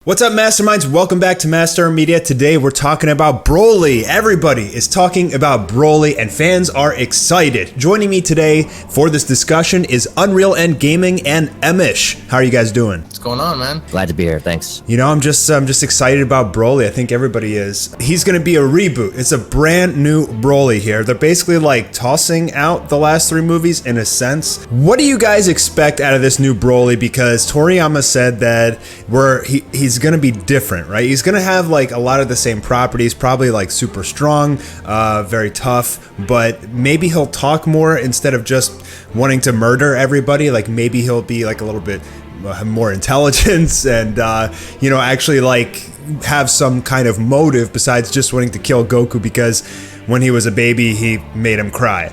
What's up, Masterminds? Welcome back to Mastar Media. Today we're talking about BROLY. Everybody is talking about BROLY and fans are excited. Joining me today for this discussion is UnrealEntGaming and Emosh. How are you guys doing? What's going on, man? Glad to be here, thanks. You know, I'm just excited about BROLY. I think everybody is. He's gonna be a reboot. It's a brand new BROLY here. They're basically like tossing out the last three movies in a sense. What do you guys expect out of this new BROLY? Because Toriyama said that he's gonna be different, right? He's gonna have like a lot of the same properties, probably like super strong, very tough, but maybe he'll talk more instead of just wanting to murder everybody. Like maybe he'll be like a little bit more intelligence and you know, actually like have some kind of motive besides just wanting to kill Goku because when he was a baby he made him cry.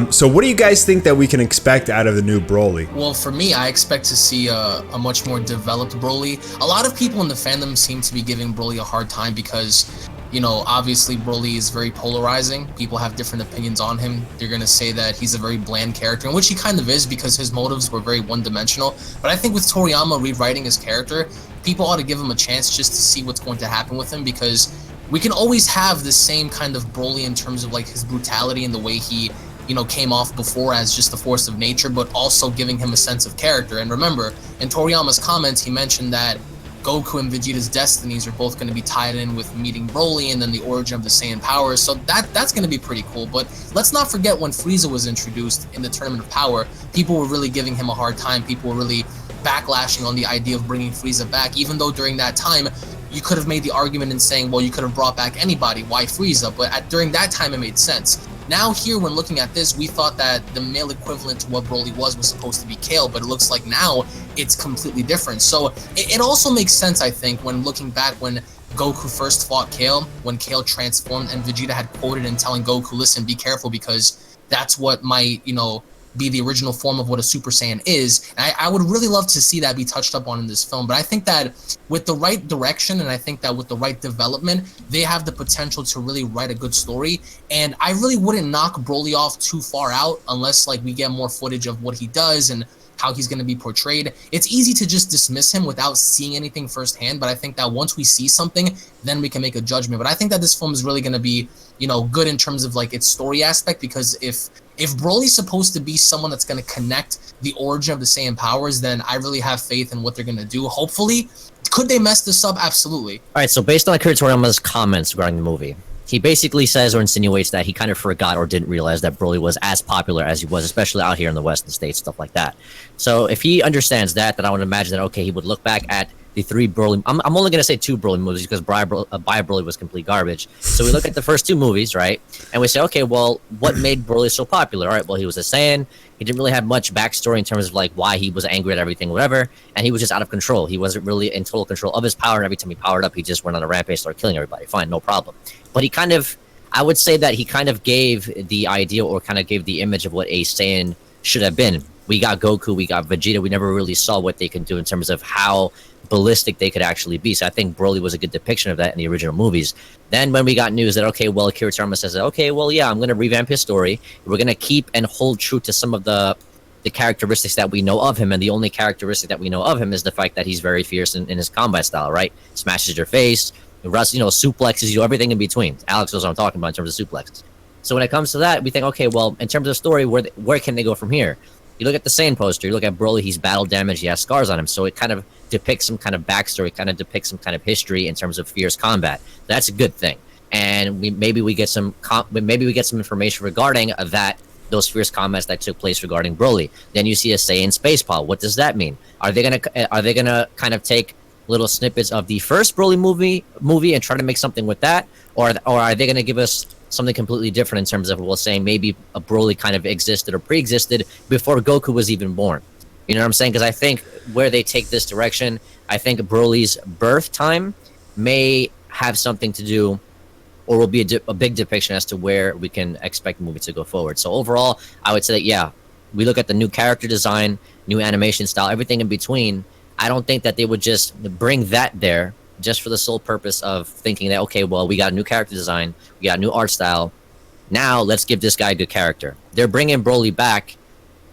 So what do you guys think that we can expect out of the new BROLY? Well, for me, I expect to see a much more developed BROLY. A lot of people in the fandom seem to be giving BROLY a hard time because, you know, obviously BROLY is very polarizing. People have different opinions on him. They're going to say that he's a very bland character, which he kind of is because his motives were very one-dimensional. But I think with Toriyama rewriting his character, people ought to give him a chance just to see what's going to happen with him, because we can always have the same kind of BROLY in terms of like his brutality and the way he, you know, came off before as just a force of nature, but also giving him a sense of character. And remember, in Toriyama's comments, he mentioned that Goku and Vegeta's destinies are both going to be tied in with meeting BROLY and then the origin of the Saiyan powers. So that's going to be pretty cool. But let's not forget when Frieza was introduced in the Tournament of Power, people were really giving him a hard time. People were really backlashing on the idea of bringing Frieza back, even though during that time, you could have made the argument in saying, well, you could have brought back anybody. Why Frieza? But during that time, it made sense. Now here, when looking at this, we thought that the male equivalent to what BROLY was supposed to be Kale, but it looks like now it's completely different. So it also makes sense, I think, when looking back when Goku first fought Kale, when Kale transformed and Vegeta had quoted in telling Goku, listen, be careful because that's what might, you know, be the original form of what a Super Saiyan is. And I would really love to see that be touched up on in this film. But I think that with the right direction and I think that with the right development, they have the potential to really write a good story. And I really wouldn't knock BROLY off too far out unless like we get more footage of what he does and how he's going to be portrayed. It's easy to just dismiss him without seeing anything firsthand, but I think that once we see something, then we can make a judgment. But I think that this film is really going to be, you know, good in terms of like its story aspect, because if BROLY's supposed to be someone that's going to connect the origin of the Saiyan powers, then I really have faith in what they're going to do. Hopefully. Could they mess this up? Absolutely. All right, so based on Akira Toriyama's comments regarding the movie, he basically says or insinuates that he kind of forgot or didn't realize that BROLY was as popular as he was, especially out here in the Western States, stuff like that. So if he understands that, then I would imagine that, okay, he would look back at the three BROLY... I'm only going to say two BROLY movies because BROLY was complete garbage. So we look at the first two movies, right? And we say, okay, well, what made BROLY so popular? All right, well, he was a Saiyan. He didn't really have much backstory in terms of like why he was angry at everything, whatever. And he was just out of control. He wasn't really in total control of his power. And every time he powered up, he just went on a rampage, started killing everybody. Fine, no problem. But he kind of... I would say that he kind of gave the idea or kind of gave the image of what a Saiyan should have been. We got Goku, we got Vegeta. We never really saw what they can do in terms of how ballistic they could actually be. So I think BROLY was a good depiction of that in the original movies. Then when we got news that, okay, well, Akira Toriyama says, okay, well, yeah, I'm going to revamp his story. We're going to keep and hold true to some of the characteristics that we know of him. And the only characteristic that we know of him is the fact that he's very fierce in his combat style, right? Smashes your face, you know, suplexes you, everything in between. Alex knows what I'm talking about in terms of suplexes. So when it comes to that, we think, okay, well, in terms of story, where can they go from here? You look at the Saiyan poster, you look at BROLY, he's battle damaged, he has scars on him, so it kind of depicts some kind of backstory, kind of depicts some kind of history in terms of fierce combat. That's a good thing, and maybe we get some information regarding those fierce combats that took place regarding BROLY. Then you see a Saiyan space pod. What does that mean? Are they gonna kind of take little snippets of the first BROLY movie and try to make something with that, or are they gonna give us something completely different in terms of, well, saying maybe a BROLY kind of existed or pre-existed before Goku was even born? You know what I'm saying? Because I think where they take this direction, I think BROLY's birth time may have something to do, or will be a big depiction as to where we can expect the movie to go forward. So overall, I would say that, yeah, we look at the new character design, new animation style, everything in between. I don't think that they would just bring that there just for the sole purpose of thinking that, okay, well, we got a new character design, we got a new art style, now let's give this guy a good character. They're bringing BROLY back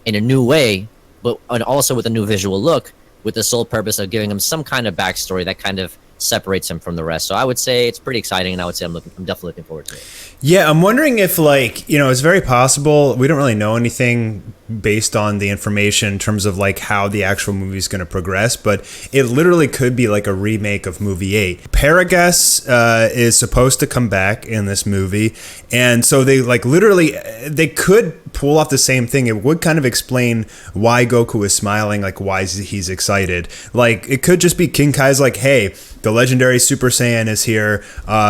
in a new way, but and also with a new visual look, with the sole purpose of giving him some kind of backstory that kind of separates him from the rest. So I would say it's pretty exciting, and I would say I'm definitely looking forward to it. Yeah, I'm wondering if, like, you know, it's very possible. We don't really know anything based on the information in terms of like how the actual movie is going to progress, but it literally could be like a remake of movie 8. Paragus is supposed to come back in this movie, and so they like literally they could pull off the same thing. It would kind of explain why Goku is smiling, like why he's excited. Like it could just be King Kai's like, hey, the legendary Super Saiyan is here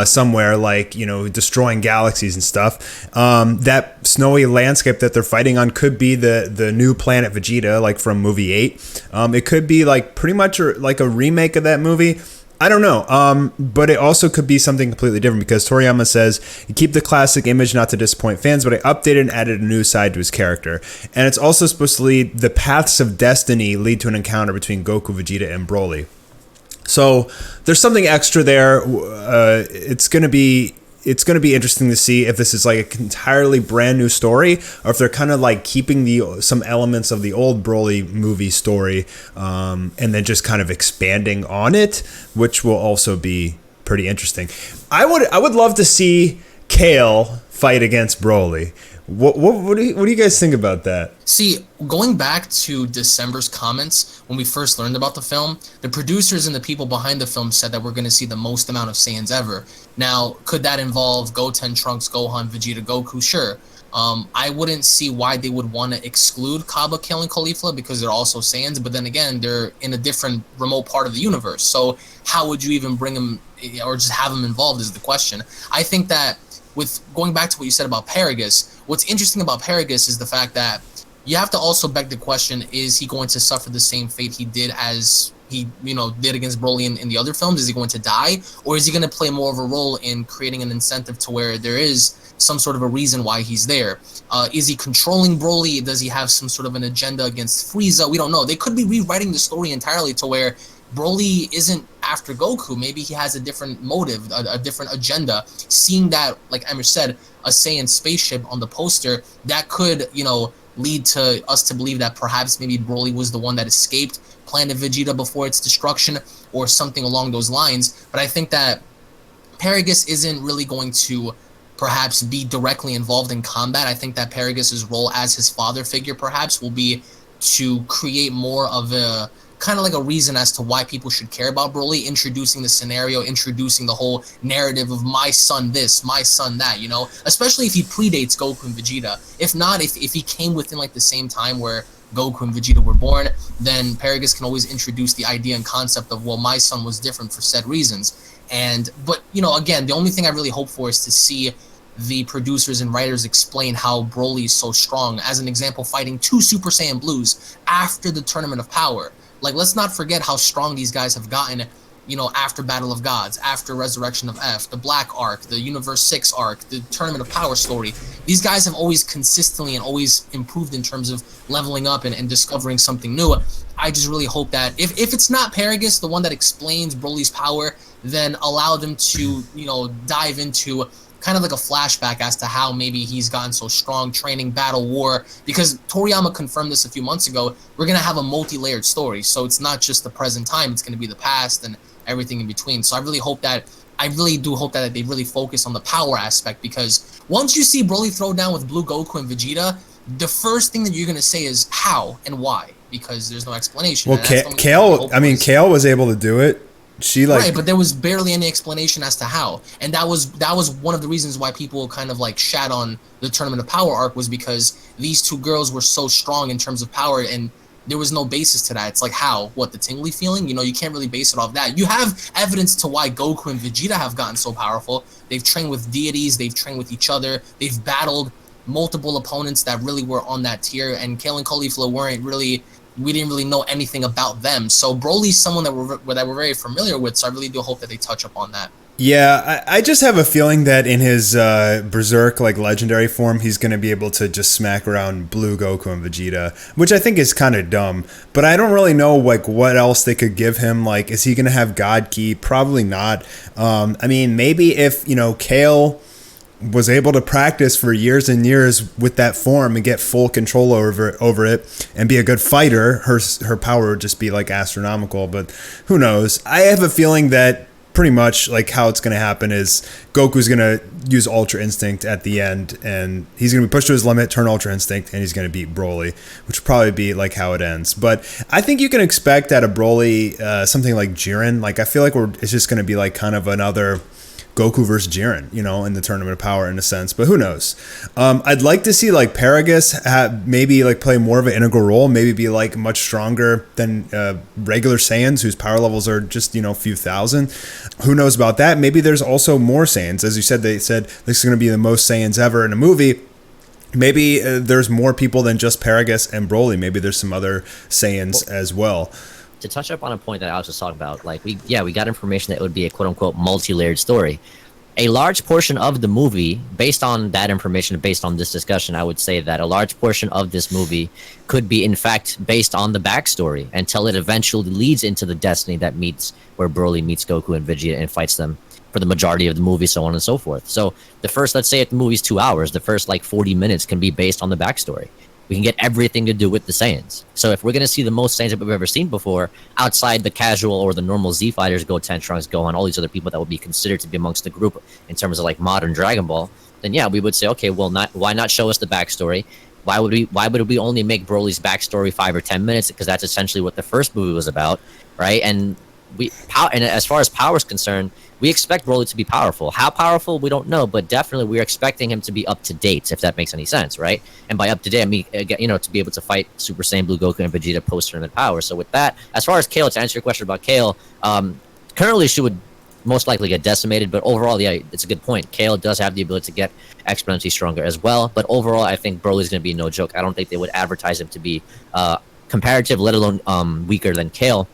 somewhere, like, you know, destroying galaxies and stuff. That snowy landscape that they're fighting on could be the new planet Vegeta, like from movie 8. It could be like pretty much like a remake of that movie. I don't know, but it also could be something completely different because Toriyama says, you keep the classic image not to disappoint fans, but I updated and added a new side to his character. And it's also supposed to lead the paths of destiny lead to an encounter between Goku, Vegeta, and Broly. So there's something extra there. It's gonna be interesting to see if this is like an entirely brand new story, or if they're kind of like keeping some elements of the old Broly movie story, and then just kind of expanding on it, which will also be pretty interesting. I would love to see Kale fight against Broly. What do you guys think about that? See, going back to December's comments when we first learned about the film, the producers and the people behind the film said that we're going to see the most amount of Saiyans ever. Now, could that involve Goten, Trunks, Gohan, Vegeta, Goku? Sure. I wouldn't see why they would want to exclude Kaba, Kale, and Caulifla because they're also Saiyans, but then again, they're in a different remote part of the universe. So how would you even bring them or just have them involved is the question. I think that with going back to what you said about Paragus, what's interesting about Paragus is the fact that you have to also beg the question, is he going to suffer the same fate he did as he, did against Broly in the other films? Is he going to die? Or is he going to play more of a role in creating an incentive to where there is some sort of a reason why he's there? Is he controlling Broly? Does he have some sort of an agenda against Frieza? We don't know. They could be rewriting the story entirely to where Broly isn't after Goku. Maybe he has a different motive, a different agenda. Seeing that, like Emir said, a Saiyan spaceship on the poster, that could, lead to us to believe that perhaps maybe Broly was the one that escaped Planet Vegeta before its destruction or something along those lines. But I think that Paragus isn't really going to perhaps be directly involved in combat. I think that Paragus's role as his father figure perhaps will be to create more of a kind of like a reason as to why people should care about Broly, introducing the scenario, introducing the whole narrative of my son this, my son that, especially if he predates Goku and Vegeta. If not, if he came within like the same time where Goku and Vegeta were born, then Paragus can always introduce the idea and concept of, well, my son was different for said reasons. But again, the only thing I really hope for is to see the producers and writers explain how Broly is so strong. As an example, fighting 2 Super Saiyan Blues after the Tournament of Power. Like, let's not forget how strong these guys have gotten, after Battle of Gods, after Resurrection of F, the Black Arc, the Universe 6 arc, the Tournament of Power story. These guys have always consistently and always improved in terms of leveling up and discovering something new. I just really hope that if it's not Paragus, the one that explains Broly's power, then allow them to, dive into kind of like a flashback as to how maybe he's gotten so strong, training, battle, war, because Toriyama confirmed this a few months ago. We're going to have a multi-layered story, so it's not just the present time, it's going to be the past and everything in between. So I really do hope that they really focus on the power aspect, because once you see Broly throw down with Blue Goku and Vegeta, the first thing that you're going to say is how and why, because there's no explanation. Well, Kale was able to do it. Right, but there was barely any explanation as to how, and that was one of the reasons why people kind of like shat on the Tournament of Power arc, was because these two girls were so strong in terms of power, and there was no basis to that. It's like, how? What, the tingly feeling? You can't really base it off that. You have evidence to why Goku and Vegeta have gotten so powerful. They've trained with deities, they've trained with each other, they've battled multiple opponents that really were on that tier, and Kale and Caulifla we didn't really know anything about them. So Broly's someone that we're very familiar with, so I really do hope that they touch upon that. Yeah, I just have a feeling that in his Berserk, like, legendary form, he's going to be able to just smack around Blue Goku and Vegeta, which I think is kind of dumb. But I don't really know, like, what else they could give him. Like, is he going to have God Ki? Probably not. I mean, maybe if, Kale was able to practice for years and years with that form and get full control over it and be a good fighter, her power would just be like astronomical. But who knows? I have a feeling that pretty much like how it's going to happen is Goku's going to use Ultra Instinct at the end, and he's going to be pushed to his limit, turn Ultra Instinct, and he's going to beat Broly, which will probably be like how it ends. But I think you can expect out of Broly something like Jiren. Like I feel like it's just going to be like kind of another Goku versus Jiren, you know, in the Tournament of Power in a sense, but who knows? I'd like to see like Paragus maybe like play more of an integral role, maybe be like much stronger than regular Saiyans whose power levels are just, you know, a few thousand. Who knows about that? Maybe there's also more Saiyans. As you said, they said this is going to be the most Saiyans ever in a movie. Maybe there's more people than just Paragus and Broly. Maybe there's some other Saiyans as well. To touch up on a point that I was just talking about, like we got information that it would be a quote unquote multi-layered story. A large portion of the movie, based on that information, based on this discussion, I would say that a large portion of this movie could be in fact based on the backstory until it eventually leads into the destiny that meets where Broly meets Goku and Vegeta and fights them for the majority of the movie, so on and so forth. So the first, let's say if the movie's 2 hours, the first like 40 minutes can be based on the backstory. We can get everything to do with the Saiyans. So if we're going to see the most Saiyans that we've ever seen before, outside the casual or the normal Z fighters, Goten, Trunks, Gohan, all these other people that would be considered to be amongst the group in terms of like modern Dragon Ball, then yeah, we would say, okay, well, why not show us the backstory? Why would we only make Broly's backstory 5 or 10 minutes? Because that's essentially what the first movie was about, right? And as far as power is concerned, we expect Broly to be powerful. How powerful, we don't know, but definitely we're expecting him to be up to date, if that makes any sense, right? And by up to date, I mean, you know, to be able to fight Super Saiyan Blue Goku and Vegeta post-tournament power. So with that, as far as Kale, to answer your question about Kale, currently she would most likely get decimated, but overall, yeah, it's a good point. Kale does have the ability to get exponentially stronger as well, but overall, I think Broly's going to be no joke. I don't think they would advertise him to be comparative, let alone weaker than Kale.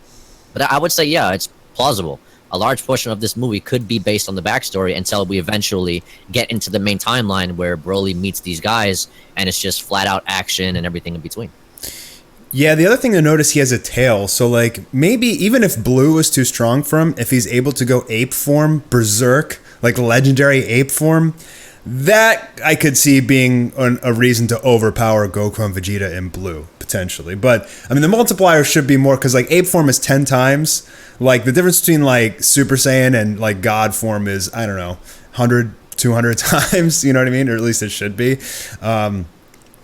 But I would say, yeah, it's plausible. A large portion of this movie could be based on the backstory until we eventually get into the main timeline where Broly meets these guys and it's just flat out action and everything in between. Yeah, the other thing to notice, he has a tail. So, like, maybe even if Blue is too strong for him, if he's able to go ape form, berserk, like legendary ape form, that I could see being a reason to overpower Goku and Vegeta in Blue, potentially. But, I mean, the multiplier should be more, because, like, ape form is 10 times. Like, the difference between, like, Super Saiyan and, like, God form is, I don't know, 100, 200 times, you know what I mean? Or at least it should be.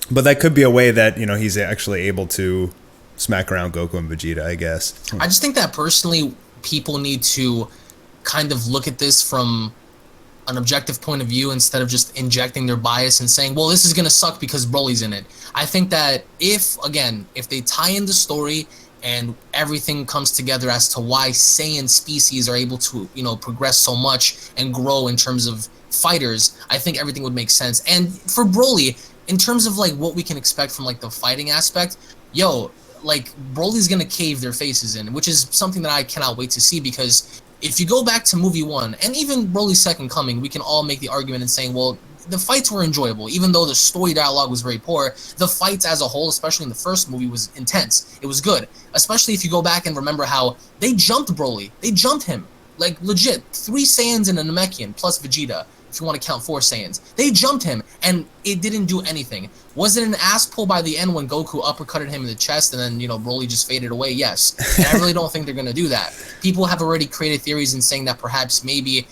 But that could be a way that, you know, he's actually able to smack around Goku and Vegeta, I guess. I just think that personally, people need to kind of look at this from an objective point of view instead of just injecting their bias and saying, well, this is going to suck because Broly's in it. I think that if they tie in the story and everything comes together as to why Saiyan species are able to, you know, progress so much and grow in terms of fighters, I think everything would make sense. And for Broly, in terms of like what we can expect from like the fighting aspect, like Broly's gonna cave their faces in, which is something that I cannot wait to see, because if you go back to movie 1 and even Broly's Second Coming, we can all make the argument in saying, well, the fights were enjoyable, even though the story dialogue was very poor. The fights as a whole, especially in the first movie, was intense. It was good, especially if you go back and remember how they jumped Broly. They jumped him, like legit, 3 Saiyans and a Namekian plus Vegeta. If you want to count 4 Saiyans, they jumped him and it didn't do anything. Was it an ass pull by the end when Goku uppercutted him in the chest and then, you know, Broly just faded away? Yes. And I really don't think they're going to do that. People have already created theories in saying that perhaps maybe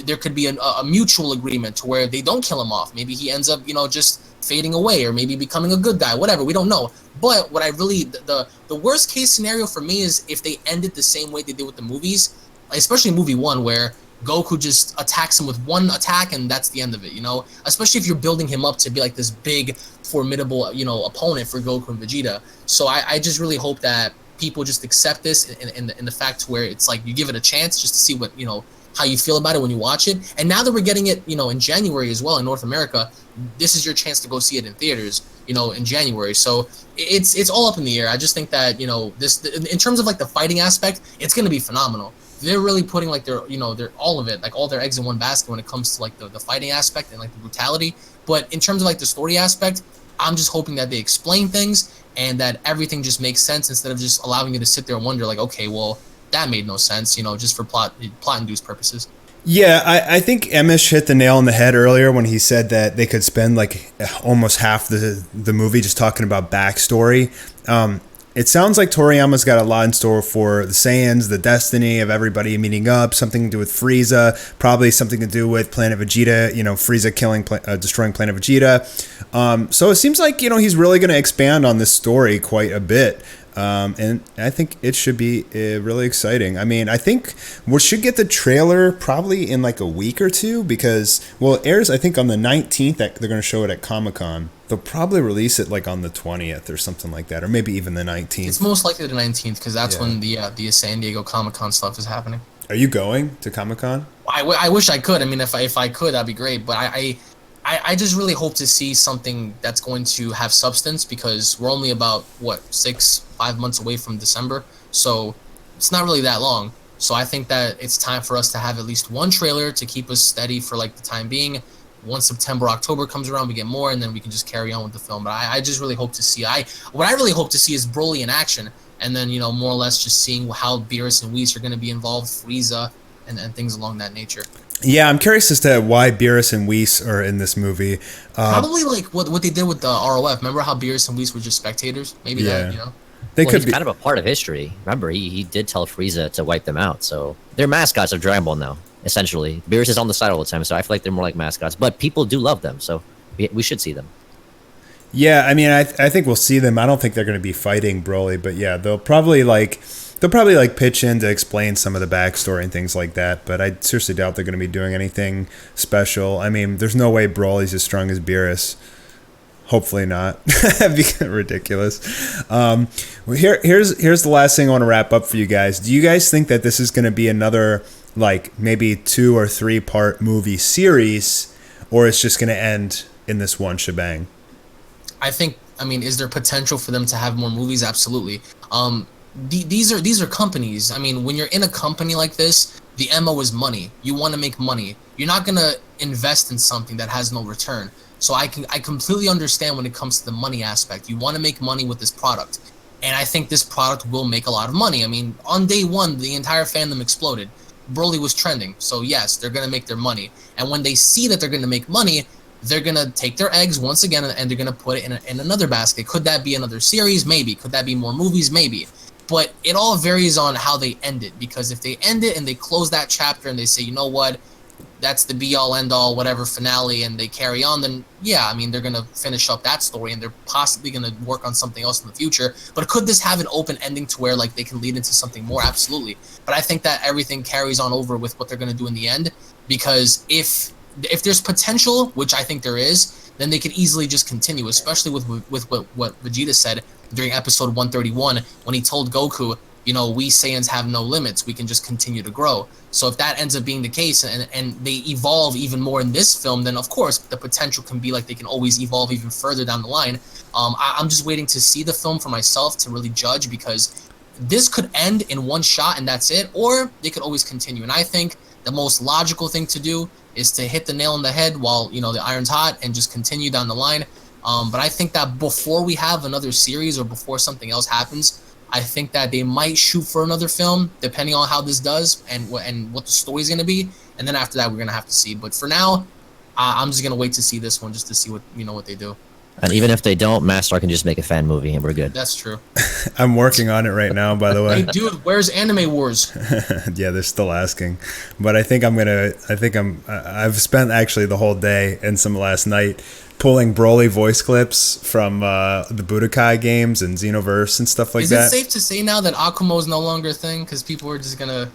there could be a mutual agreement to where they don't kill him off. Maybe he ends up, you know, just fading away or maybe becoming a good guy, whatever. We don't know. But what I really, the worst case scenario for me is if they ended the same way they did with the movies, especially movie 1 where Goku just attacks him with one attack and that's the end of it, you know? Especially if you're building him up to be like this big, formidable, you know, opponent for Goku and Vegeta. So I just really hope that people just accept this in the fact where it's like you give it a chance just to see what, you know, how you feel about it when you watch it. And now that we're getting it, you know, in January as well in North America, this is your chance to go see it in theaters, you know, in January. So it's all up in the air. I just think that, you know, this, in terms of like the fighting aspect, it's going to be phenomenal. They're really putting like their, you know, their all of it, like all their eggs in one basket when it comes to like the fighting aspect and like the brutality. But in terms of like the story aspect, I'm just hoping that they explain things and that everything just makes sense instead of just allowing you to sit there and wonder like, okay, well, that made no sense, you know, just for plot-induced purposes. Yeah, I think Emish hit the nail on the head earlier when he said that they could spend like almost half the movie just talking about backstory. It sounds like Toriyama's got a lot in store for the Saiyans, the destiny of everybody meeting up, something to do with Frieza, probably something to do with Planet Vegeta, you know, Frieza destroying Planet Vegeta. So it seems like, you know, he's really going to expand on this story quite a bit. And I think it should be really exciting. I mean, I think we should get the trailer probably in like a week or two because, well, it airs, I think, on the 19th. They're going to show it at Comic-Con. They'll probably release it like on the 20th or something like that, or maybe even the 19th. It's most likely the 19th because that's when the San Diego Comic-Con stuff is happening. Are you going to Comic-Con? I wish I could. I mean, if I could, that'd be great. But I just really hope to see something that's going to have substance because we're only about, 5 months away from December. So it's not really that long. So I think that it's time for us to have at least one trailer to keep us steady for like the time being. Once September, October comes around, we get more, and then we can just carry on with the film. But I just really hope to see. What I really hope to see is Broly in action, and then, you know, more or less just seeing how Beerus and Whis are going to be involved, Frieza, and things along that nature. Yeah, I'm curious as to why Beerus and Whis are in this movie. Probably like what they did with the ROF. Remember how Beerus and Whis were just spectators? Maybe that, you know. They could he's be kind of a part of history. Remember, he did tell Frieza to wipe them out. So they're mascots of Dragon Ball now, essentially. Beerus is on the side all the time, so I feel like they're more like mascots. But people do love them, so we should see them. Yeah, I mean, I think we'll see them. I don't think they're going to be fighting Broly, but yeah, they'll probably pitch in to explain some of the backstory and things like that. But I seriously doubt they're going to be doing anything special. I mean, there's no way Broly's as strong as Beerus. Hopefully not. That'd be ridiculous. Well, here's the last thing I want to wrap up for you guys. Do you guys think that this is going to be another like maybe 2 or 3 part movie series, or it's just going to end in this one shebang? I mean, is there potential for them to have more movies? Absolutely. These are companies. I mean, when you're in a company like this, the MO is money. You want to make money. You're not going to invest in something that has no return. So I completely understand when it comes to the money aspect. You want to make money with this product. And I think this product will make a lot of money. I mean, on day one, the entire fandom exploded. Broly was trending. So yes, they're going to make their money. And when they see that they're going to make money, they're going to take their eggs once again and they're going to put it in another basket. Could that be another series? Maybe. Could that be more movies? Maybe. But it all varies on how they end it. Because if they end it and they close that chapter and they say, you know what, that's the be-all, end-all, whatever finale, and they carry on, then yeah, I mean, they're going to finish up that story, and they're possibly going to work on something else in the future. But could this have an open ending to where, like, they can lead into something more? Absolutely. But I think that everything carries on over with what they're going to do in the end, because if there's potential, which I think there is, then they could easily just continue, especially with what Vegeta said during episode 131, when he told Goku, you know, we Saiyans have no limits. We can just continue to grow. So if that ends up being the case and they evolve even more in this film, then of course the potential can be like they can always evolve even further down the line. I'm just waiting to see the film for myself to really judge, because this could end in one shot and that's it, or they could always continue. And I think the most logical thing to do is to hit the nail on the head while, you know, the iron's hot and just continue down the line. But I think that before we have another series or before something else happens, I think that they might shoot for another film, depending on how this does and what the story's going to be. And then after that, we're going to have to see. But for now, I'm just going to wait to see this one just to see what they do. And even if they don't, Mastar can just make a fan movie and we're good. That's true. I'm working on it right now, by the way. Hey, dude, where's Anime Wars? Yeah, they're still asking. But I've spent actually the whole day and some last night pulling Broly voice clips from the Budokai games and Xenoverse and stuff like that. Is it safe to say now that Akumo is no longer a thing? Because people are just going to...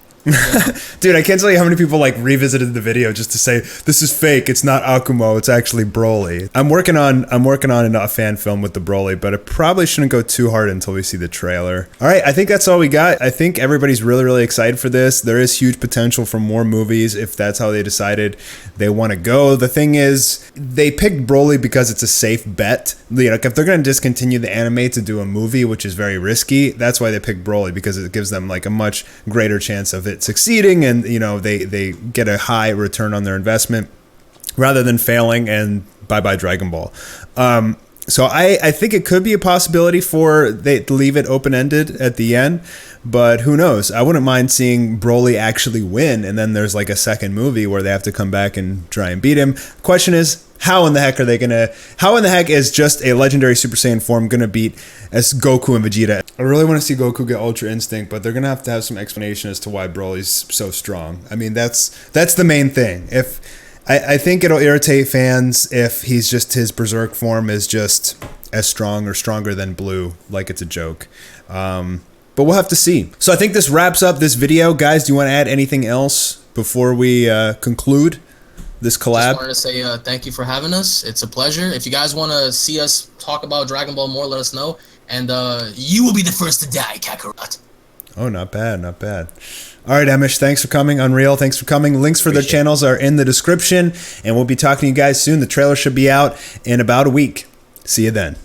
Dude, I can't tell you how many people like revisited the video just to say this is fake. It's not Akumo. It's actually Broly. I'm working on a fan film with the Broly, but I probably shouldn't go too hard until we see the trailer. All right, I think that's all we got. I think everybody's really, really excited for this. There is huge potential for more movies if that's how they decided they want to go. The thing is, they picked Broly because it's a safe bet. You know, if they're going to discontinue the anime to do a movie, which is very risky, that's why they picked Broly, because it gives them like a much greater chance of it succeeding, and you know they get a high return on their investment rather than failing and bye Dragon Ball. So I think it could be a possibility for they to leave it open-ended at the end, but who knows? I wouldn't mind seeing Broly actually win, and then there's like a second movie where they have to come back and try and beat him. Question is, how in the heck is just a legendary Super Saiyan form gonna beat as Goku and Vegeta? I really want to see Goku get Ultra Instinct, but they're gonna have to have some explanation as to why Broly's so strong. I mean, that's the main thing. I think it'll irritate fans if his Berserk form is just as strong or stronger than Blue, like it's a joke. But we'll have to see. So I think this wraps up this video. Guys, do you want to add anything else before we conclude this collab? Just wanted to say thank you for having us. It's a pleasure. If you guys want to see us talk about Dragon Ball more, let us know. And you will be the first to die, Kakarot. Oh, not bad, not bad. All right, Emosh, thanks for coming. Unreal, thanks for coming. Links for their channels are in the description, and we'll be talking to you guys soon. The trailer should be out in about a week. See you then.